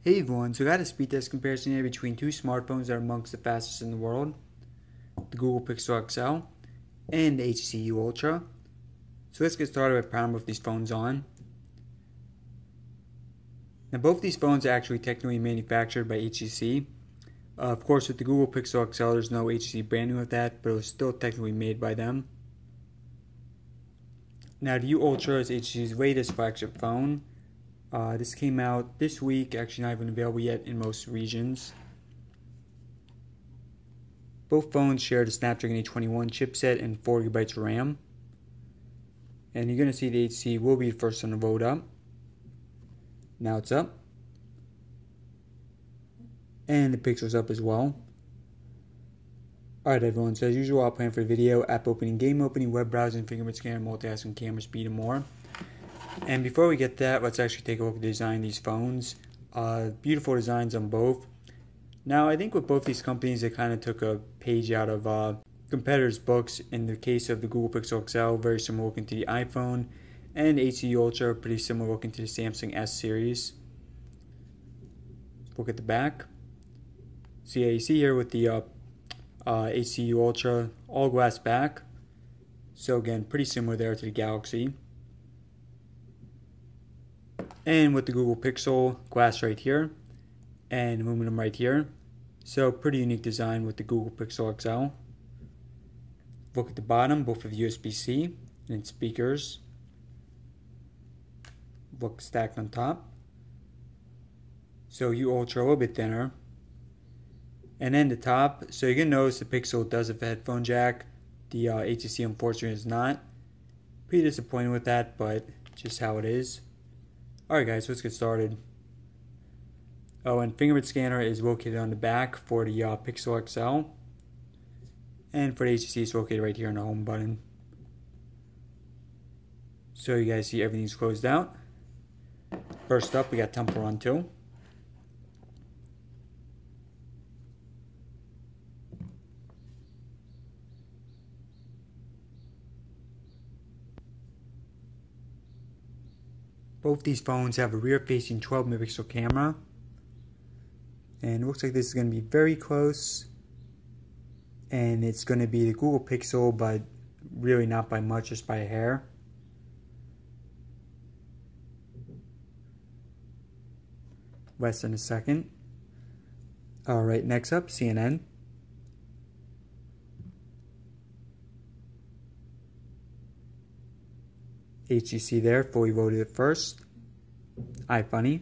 Hey everyone, so I got a speed test comparison here between two smartphones that are amongst the fastest in the world, the Google Pixel XL and the HTC Ultra. So let's get started by powering both these phones on. Now both these phones are actually technically manufactured by HTC. Of course with the Google Pixel XL there's no HTC branding with that, but it was still technically made by them. Now the U Ultra is HTC's latest flagship phone. This came out this week, actually not even available yet in most regions. Both phones share the Snapdragon 821 chipset and 4GB of RAM. And you're going to see the HTC will be the first one to load up. Now it's up. And the Pixel's up as well. Alright everyone, so as usual I'll plan for the video, app opening, game opening, web browsing, fingerprint scanner, multitasking, camera speed, and more. And before we get that, let's actually take a look at the design of these phones. Beautiful designs on both. Now, I think with both these companies, they kind of took a page out of competitors' books. In the case of the Google Pixel XL, very similar looking to the iPhone, and HTC Ultra, pretty similar looking to the Samsung S series. Let's look at the back. So yeah, you see here with the HTC Ultra, all glass back. So again, pretty similar there to the Galaxy. And with the Google Pixel, glass right here and aluminum right here. So pretty unique design with the Google Pixel XL. Look at the bottom, both have USB-C and speakers. Look stacked on top. So U Ultra a little bit thinner. And then the top, so you're going to notice the Pixel does have a headphone jack. The HTC unfortunately is not. Pretty disappointed with that, but just how it is. Alright guys, let's get started. Oh, and fingerprint scanner is located on the back for the Pixel XL. And for the HTC, it's located right here on the home button. So you guys see everything's closed out. First up, we got Temple Run 2. Both these phones have a rear-facing 12-megapixel camera. And it looks like this is going to be very close. And it's going to be the Google Pixel, but really not by much, just by a hair. Less than a second. Alright, next up, CNN. HTC there, fully loaded at first. iFunny.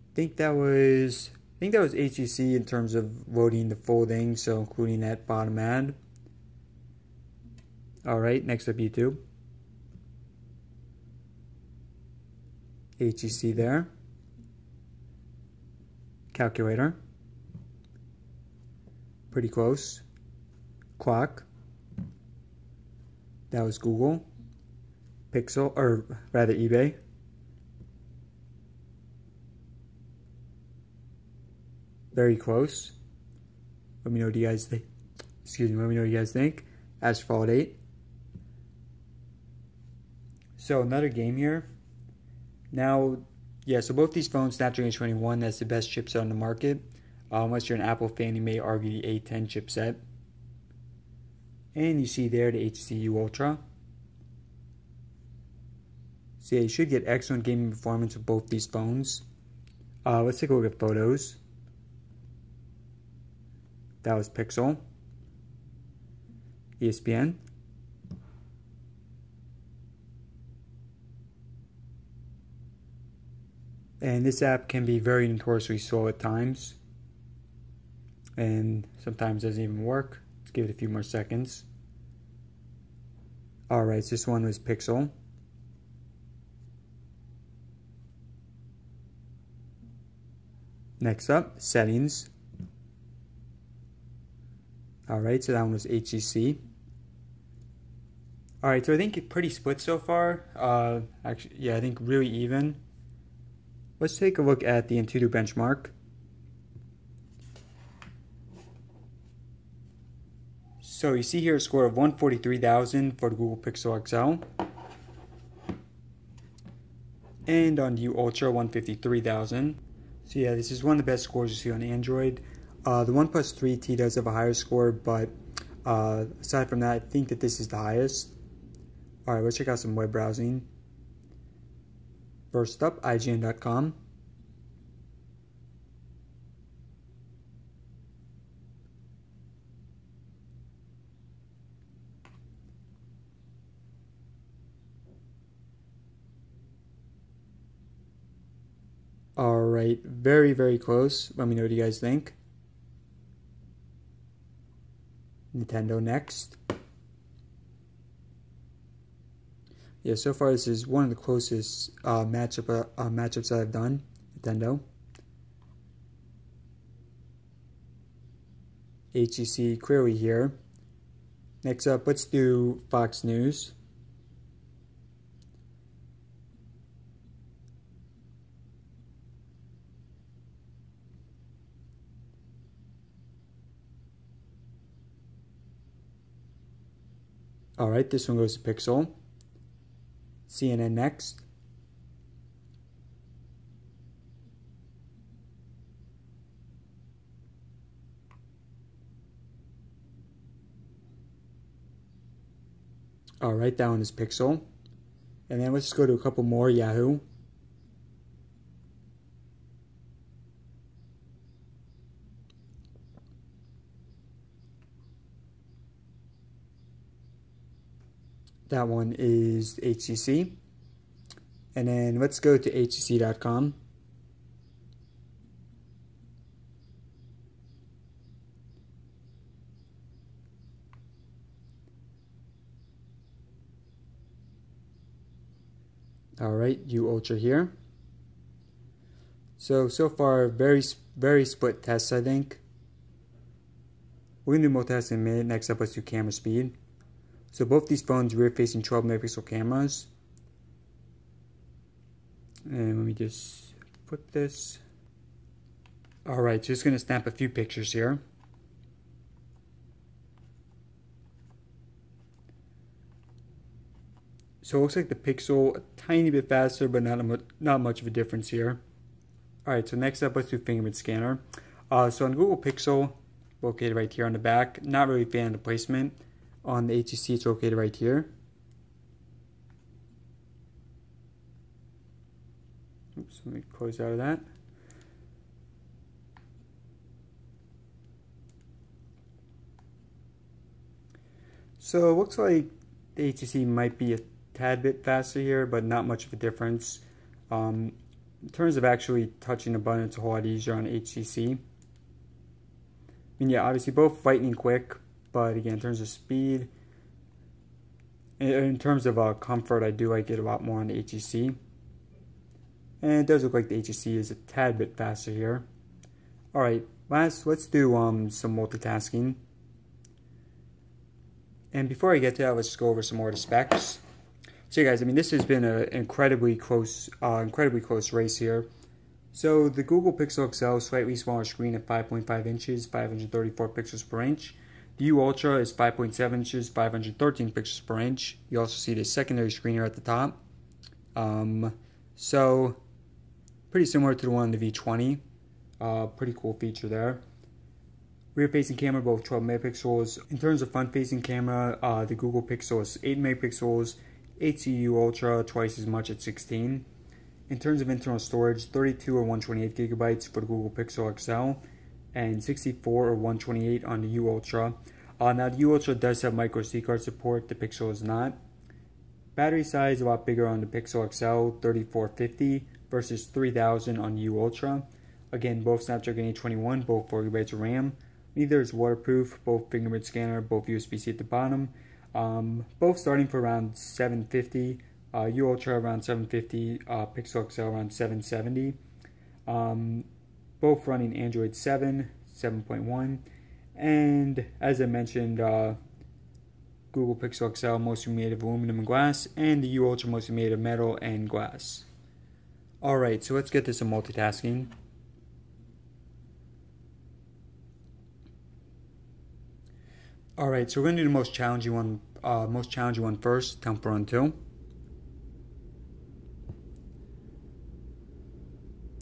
I think that was HTC in terms of loading the full thing, so including that bottom ad. Alright, next up YouTube. HTC there. Calculator. Pretty close. Clock. That was Google. Pixel, or rather eBay. Very close. Let me know what you guys think. Excuse me, let me know what you guys think. Asphalt 8. So another game here. Now, yeah, so both these phones, Snapdragon 821, that's the best chipset on the market. Unless you're an Apple fan, you may argue the A10 chipset. And you see there the HTC U Ultra. So yeah, you should get excellent gaming performance with both these phones. Let's take a look at photos. That was Pixel. ESPN. And this app can be very notoriously slow at times. And sometimes doesn't even work. Let's give it a few more seconds. Alright, so this one was Pixel. Next up, settings. Alright, so that one was HTC. Alright, so I think it's pretty split so far. Actually, yeah, I think really even. Let's take a look at the AnTuTu benchmark. So you see here a score of 143,000 for the Google Pixel XL. and on the U Ultra 153,000. So yeah, this is one of the best scores you see on Android. The OnePlus 3T does have a higher score, but aside from that, I think that this is the highest. Alright, let's check out some web browsing. First up, IGN.com. Alright, very, very close. Let me know what you guys think. Nintendo next. Yeah, so far this is one of the closest matchups that I've done. Nintendo. HTC clearly here. Next up, let's do Fox News. Alright, this one goes to Pixel. CNN next. Alright, that one is Pixel. And then let's go to a couple more. Yahoo. That one is HTC. And then let's go to HTC.com. Alright, U Ultra here. So far, very split tests, I think. We're going to do multitasking in a minute. Next up, let's do camera speed. So both these phones rear-facing 12 megapixel cameras. And let me just flip this. Alright, just going to snap a few pictures here. So it looks like the Pixel a tiny bit faster, but not much of a difference here. Alright, so next up, let's do fingerprint scanner. So on Google Pixel, located right here on the back. Not really a fan of the placement. On the HTC, it's located right here. Oops, let me close out of that. So it looks like the HTC might be a tad bit faster here, but not much of a difference. In terms of actually touching the button, it's a whole lot easier on HTC. I mean, yeah, obviously both lightning quick, but again, in terms of speed, in terms of comfort, I do like it a lot more on the HTC. And it does look like the HTC is a tad bit faster here. Alright, let's do some multitasking. And before I get to that, let's just go over some more of the specs. So yeah, guys, I mean, this has been an incredibly close race here. So the Google Pixel XL, slightly smaller screen at 5.5 inches, 534 pixels per inch. The U Ultra is 5.7 inches, 513 pixels per inch. You also see the secondary screen here at the top. So pretty similar to the one in the V20. Pretty cool feature there. Rear-facing camera, both 12 megapixels. In terms of front-facing camera, the Google Pixel is 8 megapixels. HTC Ultra twice as much at 16. In terms of internal storage, 32 or 128 gigabytes for the Google Pixel XL, and 64 or 128 on the U Ultra. Now the U Ultra does have micro SD card support, the Pixel is not. Battery size a lot bigger on the Pixel XL, 3450 versus 3000 on the U Ultra. Again, both Snapdragon 821, both 4GB of RAM. Neither is waterproof, both fingerprint scanner, both USB-C at the bottom. Both starting for around $750, U Ultra around $750, Pixel XL around $770. Both running Android 7, 7.1, and as I mentioned, Google Pixel XL mostly made of aluminum and glass, and the U Ultra mostly made of metal and glass. Alright, so let's get to some multitasking. Alright, so we're going to do the most challenging one first, Temple Run 2.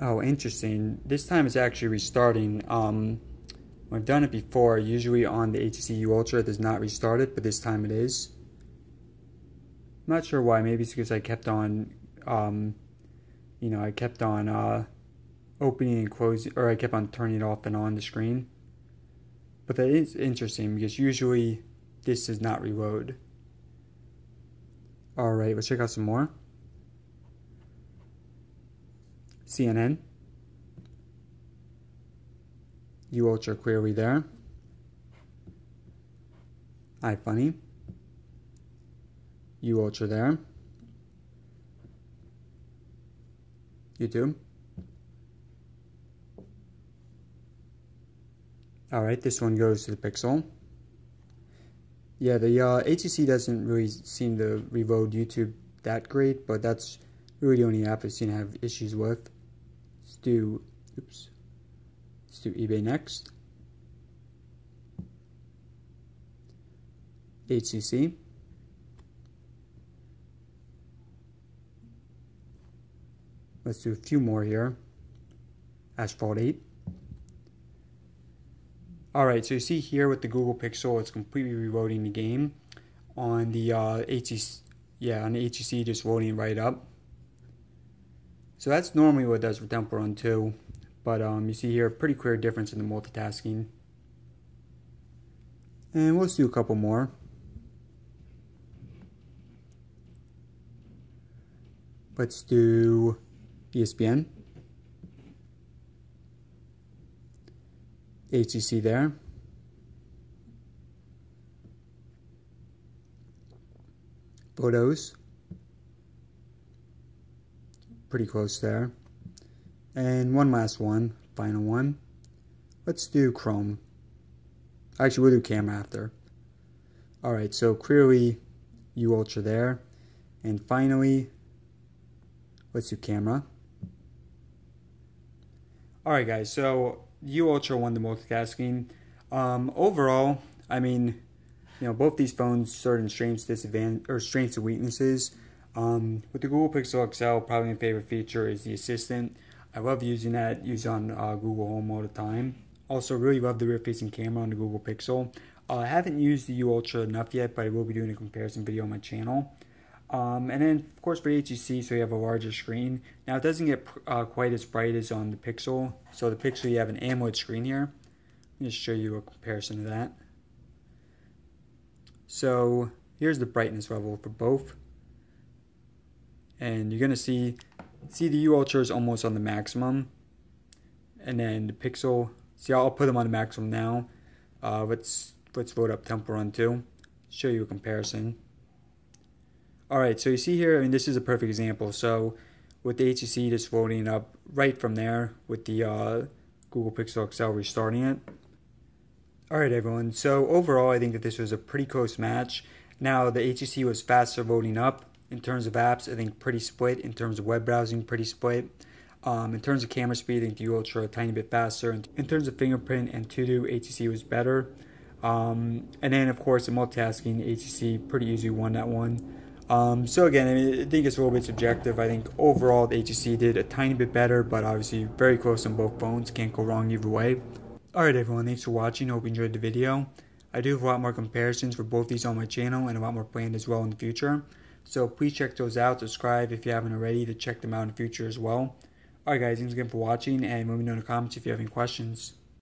Oh, interesting. This time it's actually restarting. I've done it before. Usually on the HTC U Ultra it does not restart it, but this time it is. I'm not sure why. Maybe it's because I kept on, I kept on opening and closing, or I kept on turning it off and on the screen. But that is interesting because usually this does not reload. Alright, let's check out some more. CNN. U Ultra clearly there. iFunny. U Ultra there. YouTube. Alright, this one goes to the Pixel. Yeah, the HTC doesn't really seem to reload YouTube that great, but that's really the only app I've seen have issues with. Let's do eBay next. HTC. Let's do a few more here. Asphalt 8. Alright, so you see here with the Google Pixel, it's completely reloading the game. On the HTC, on the HTC, just loading right up. So that's normally what it does for Temple Run 2. But you see here a pretty clear difference in the multitasking. And let's do a couple more. Let's do ESPN. HTC there. Photos. Pretty close there. And one last one, final one. Let's do Chrome. Actually, we'll do camera after. Alright, so clearly U Ultra there. And finally, let's do camera. Alright guys, so U Ultra won the multitasking. Overall, I mean, both these phones certain strengths, strengths and weaknesses. With the Google Pixel XL, probably my favorite feature is the assistant. I love using that. Use on Google Home all the time. Also, really love the rear-facing camera on the Google Pixel. I haven't used the U Ultra enough yet, but I will be doing a comparison video on my channel. And then, of course, for HTC, so you have a larger screen. Now, it doesn't get quite as bright as on the Pixel. So the Pixel, you have an AMOLED screen here. Let me just show you a comparison of that. So here's the brightness level for both. And you're going to see the U Ultra is almost on the maximum. And then the Pixel, see, I'll put them on the maximum now. Let's load up Temple Run 2. Show you a comparison. Alright, so you see here, I mean, this is a perfect example. So with the HTC just loading up right from there with the Google Pixel XL restarting it. Alright everyone, so overall I think that this was a pretty close match. Now the HTC was faster loading up. In terms of apps, I think pretty split. In terms of web browsing, pretty split. In terms of camera speed, I think the U Ultra a tiny bit faster. In terms of Fingerprint and AnTuTu, HTC was better. And then of course the multitasking, HTC pretty easily won that one. So again, I mean, I think it's a little bit subjective. I think overall the HTC did a tiny bit better, but obviously very close on both phones. Can't go wrong either way. Alright everyone, thanks for watching. Hope you enjoyed the video. I do have a lot more comparisons for both these on my channel and a lot more planned as well in the future. So please check those out. Subscribe if you haven't already to check them out in the future as well. Alright guys, thanks again for watching, and let me know in the comments if you have any questions.